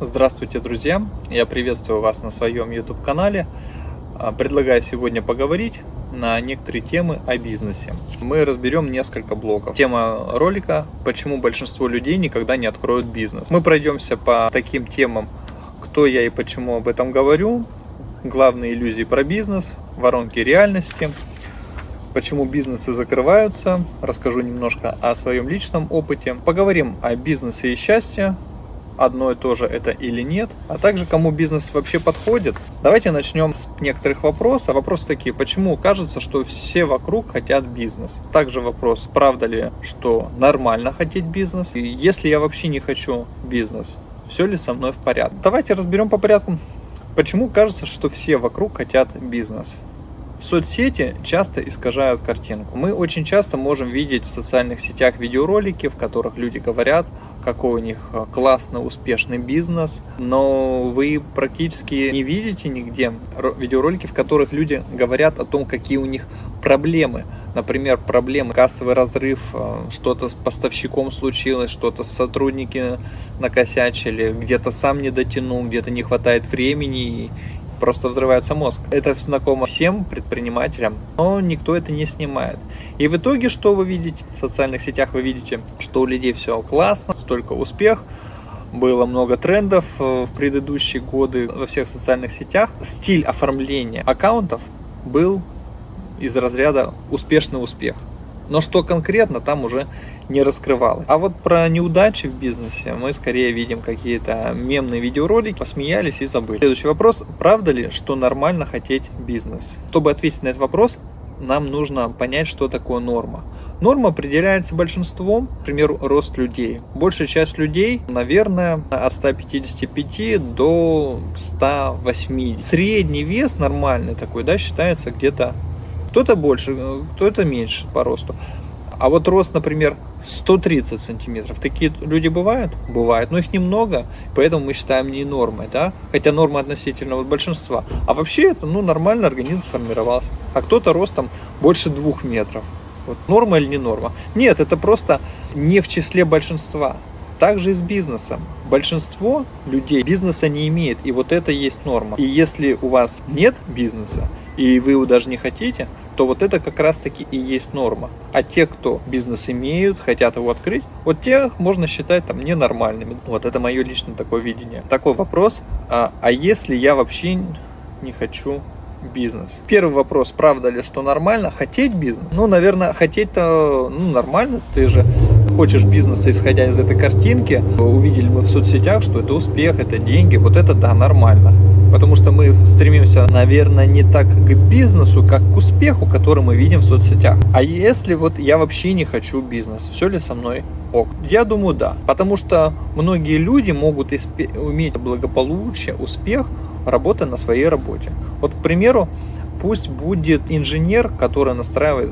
Здравствуйте, друзья! Я приветствую вас на своем YouTube-канале. Предлагаю сегодня поговорить на некоторые темы о бизнесе. Мы разберем несколько блоков. Тема ролика: почему большинство людей никогда не откроют бизнес. Мы пройдемся по таким темам: кто я и почему об этом говорю, главные иллюзии про бизнес, воронки реальности, почему бизнесы закрываются, расскажу немножко о своем личном опыте, поговорим о бизнесе и счастье, одно и то же это или нет, а также кому бизнес вообще подходит. Давайте начнем с некоторых вопросов. Вопросы такие: почему кажется, что все вокруг хотят бизнес? Также вопрос: правда ли, что нормально хотеть бизнес? И если я вообще не хочу бизнес, все ли со мной в порядке? Давайте разберем по порядку. Почему кажется, что все вокруг хотят бизнес? Соцсети часто искажают картинку. Мы очень часто можем видеть в социальных сетях видеоролики, в которых люди говорят, какой у них классный, успешный бизнес, но вы практически не видите нигде видеоролики, в которых люди говорят о том, какие у них проблемы. Например, проблемы: кассовый разрыв, что-то с поставщиком случилось, что-то сотрудники накосячили, где-то сам не дотянул, где-то не хватает времени, просто взрывается мозг. Это знакомо всем предпринимателям, но никто это не снимает. И в итоге, что вы видите в социальных сетях? Вы видите, что у людей все классно, столько успех, было много трендов в предыдущие годы во всех социальных сетях. Стиль оформления аккаунтов был из разряда «успешный успех». Но что конкретно, там уже не раскрывалось. А вот про неудачи в бизнесе мы скорее видим какие-то мемные видеоролики, посмеялись и забыли. Следующий вопрос: правда ли, что нормально хотеть бизнес? Чтобы ответить на этот вопрос, нам нужно понять, что такое норма. Норма определяется большинством, к примеру, рост людей. Большая часть людей, наверное, от 155 до 180. Средний вес нормальный такой, да, считается где-то кто-то больше, кто-то меньше по росту. А вот рост, например, 130 сантиметров. Такие люди бывают? Бывают, но их немного, поэтому мы считаем не нормой, да? Хотя норма относительно большинства. А вообще это, нормально организм сформировался. А кто-то ростом больше 2 метров. Вот норма или не норма? Нет, это просто не в числе большинства. Также и с бизнесом. Большинство людей бизнеса не имеет, и вот это есть норма. И если у вас нет бизнеса, и вы его даже не хотите, то вот это как раз таки и есть норма. А те, кто бизнес имеют, хотят его открыть, вот тех можно считать там ненормальными. Вот это мое личное такое видение. Такой вопрос: а если я вообще не хочу бизнес? Первый вопрос: правда ли, что нормально хотеть бизнес? Наверное, хотеть-то нормально. Ты же хочешь бизнеса, исходя из этой картинки. Увидели мы в соцсетях, что это успех, это деньги. Вот это да, нормально. Потому что мы стремимся, наверное, не так к бизнесу, как к успеху, который мы видим в соцсетях. А если вот я вообще не хочу бизнес, все ли со мной ок? Я думаю, да. Потому что многие люди могут иметь благополучие, успех, работая на своей работе. Вот, к примеру, пусть будет инженер, который настраивает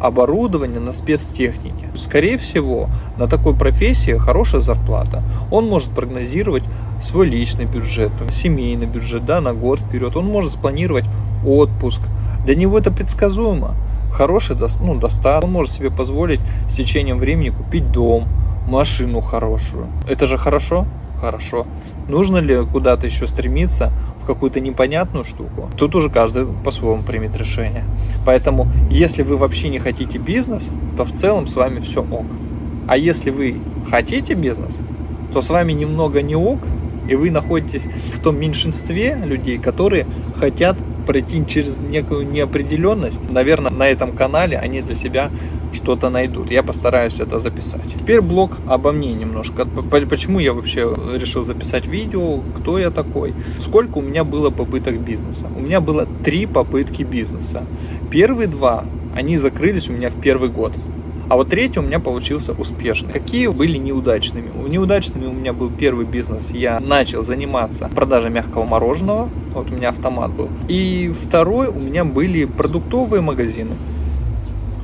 оборудование на спецтехнике. Скорее всего, на такой профессии хорошая зарплата. Он может прогнозировать свой личный бюджет, семейный бюджет, да, на год вперед. Он может спланировать отпуск. Для него это предсказуемо. Хороший достаток. Он может себе позволить с течением времени купить дом, машину хорошую. Это же хорошо? Хорошо. Нужно ли куда-то еще стремиться, в какую-то непонятную штуку? Тут уже каждый по-своему примет решение. Поэтому, если вы вообще не хотите бизнес, то в целом с вами все ок. А если вы хотите бизнес, то с вами немного не ок, и вы находитесь в том меньшинстве людей, которые хотят пройти через некую неопределенность. Наверное, на этом канале они для себя что-то найдут. Я постараюсь это записать. Теперь блог обо мне немножко. Почему я вообще решил записать видео, кто я такой, сколько у меня было попыток бизнеса. У меня было 3 попытки бизнеса. Первые 2, они закрылись у меня в первый год. А вот 3 у меня получился успешный. Какие были неудачными? Неудачными у меня был первый бизнес. Я начал заниматься продажей мягкого мороженого. Вот у меня автомат был. И второй у меня были продуктовые магазины.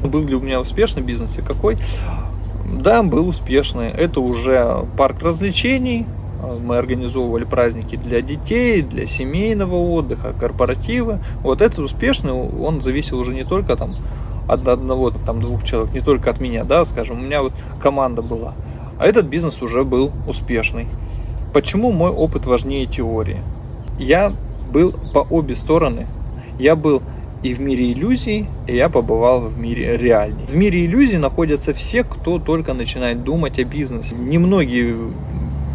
Был ли у меня успешный бизнес и какой? Да, был успешный. Это уже парк развлечений. Мы организовывали праздники для детей, для семейного отдыха, корпоративы. Вот этот успешный, он зависел уже не только от одного, 2 человек, не только от меня, да, скажем, у меня вот команда была. А этот бизнес уже был успешный. Почему мой опыт важнее теории? Я был по обе стороны. Я был и в мире иллюзий, и я побывал в мире реальный. В мире иллюзий находятся все, кто только начинает думать о бизнесе. Немногие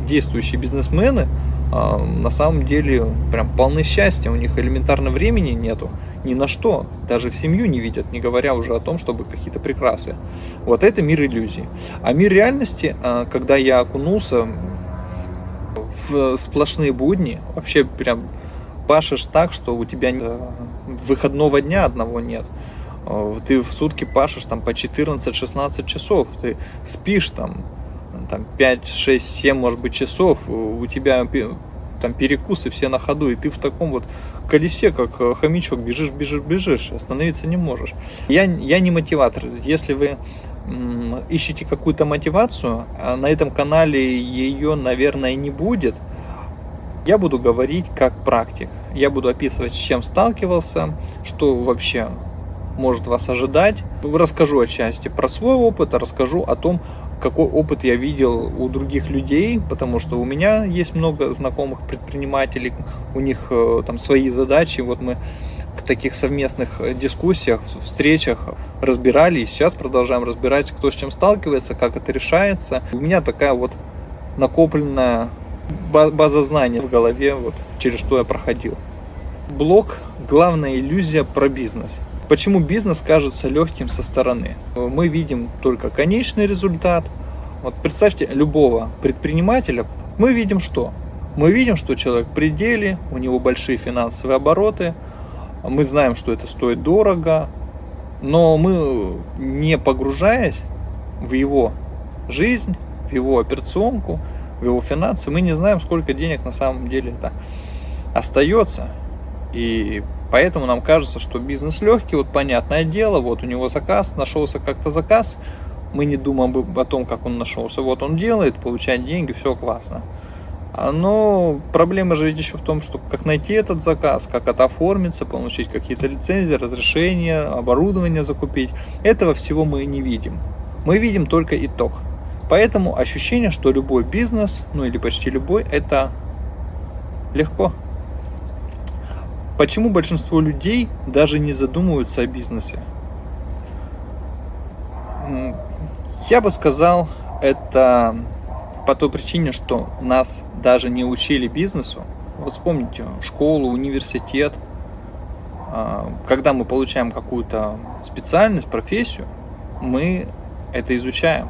действующие бизнесмены на самом деле прям полны счастья, у них элементарно времени нету ни на что, даже в семью не видят, не говоря уже о том, чтобы какие-то прекрасы. Вот это мир иллюзий. А мир реальности, когда я окунулся в сплошные будни, вообще прям пашешь так, что у тебя выходного дня одного нет. Ты в сутки пашешь там по 14-16 часов, ты спишь там 5, 6, 7, может быть, часов, у тебя там перекусы все на ходу, и ты в таком вот колесе, как хомячок, бежишь, остановиться не можешь. Я не мотиватор. Если вы ищете какую-то мотивацию, на этом канале ее, наверное, не будет. Я буду говорить как практик. Я буду описывать, с чем сталкивался, что вообще может вас ожидать. Расскажу отчасти про свой опыт, расскажу о том, какой опыт я видел у других людей, потому что у меня есть много знакомых предпринимателей, у них там свои задачи. Вот мы в таких совместных дискуссиях, встречах разбирали, и сейчас продолжаем разбирать, кто с чем сталкивается, как это решается. У меня такая вот накопленная база знаний в голове, вот через что я проходил. Блог «Главная иллюзия про бизнес». Почему бизнес кажется легким со стороны? Мы видим только конечный результат. Вот представьте любого предпринимателя. Мы видим что? Мы видим, что человек в пределе, у него большие финансовые обороты. Мы знаем, что это стоит дорого. Но мы, не погружаясь в его жизнь, в его операционку, в его финансы, мы не знаем, сколько денег на самом деле это остается. И поэтому нам кажется, что бизнес легкий, вот понятное дело, вот у него заказ, нашелся как-то заказ, мы не думаем о том, как он нашелся, вот он делает, получает деньги, все классно. Но проблема же ведь еще в том, что как найти этот заказ, как это оформиться, получить какие-то лицензии, разрешения, оборудование закупить, этого всего мы не видим. Мы видим только итог. Поэтому ощущение, что любой бизнес, ну или почти любой, это легко. Почему большинство людей даже не задумываются о бизнесе? Я бы сказал, это по той причине, что нас даже не учили бизнесу. Вот вспомните школу, университет. Когда мы получаем какую-то специальность, профессию, мы это изучаем.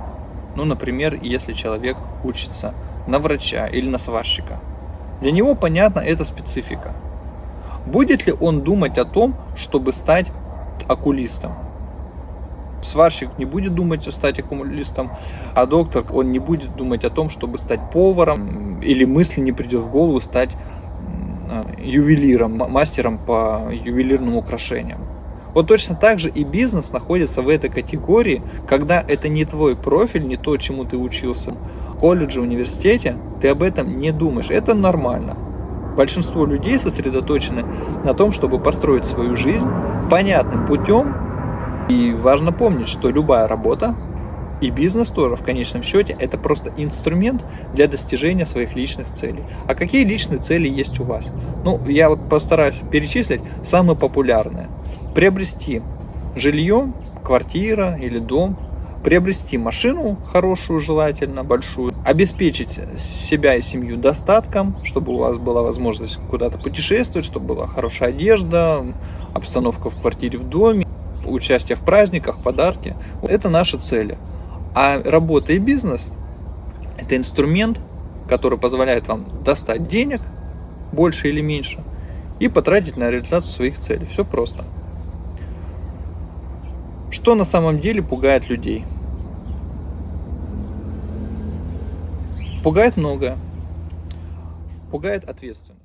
Ну, например, если человек учится на врача или на сварщика. Для него, понятно, это специфика. Будет ли он думать о том, чтобы стать окулистом? Сварщик не будет думать, стать окулистом, а доктор, он не будет думать о том, чтобы стать поваром, или мысли не придет в голову стать ювелиром, мастером по ювелирным украшениям. Вот точно так же и бизнес находится в этой категории, когда это не твой профиль, не то, чему ты учился в колледже, университете, ты об этом не думаешь. Это нормально. Большинство людей сосредоточены на том, чтобы построить свою жизнь понятным путем. И важно помнить, что любая работа и бизнес тоже в конечном счете это просто инструмент для достижения своих личных целей. А какие личные цели есть у вас? Ну, я вот постараюсь перечислить самые популярные. Приобрести жилье, квартира или дом, приобрести машину хорошую, желательно большую, обеспечить себя и семью достатком, чтобы у вас была возможность куда-то путешествовать, чтобы была хорошая одежда, обстановка в квартире, в доме, участие в праздниках, подарки. Это наши цели. А работа и бизнес – это инструмент, который позволяет вам достать денег, больше или меньше, и потратить на реализацию своих целей. Все просто. Что на самом деле пугает людей? Пугает многое. Пугает ответственность.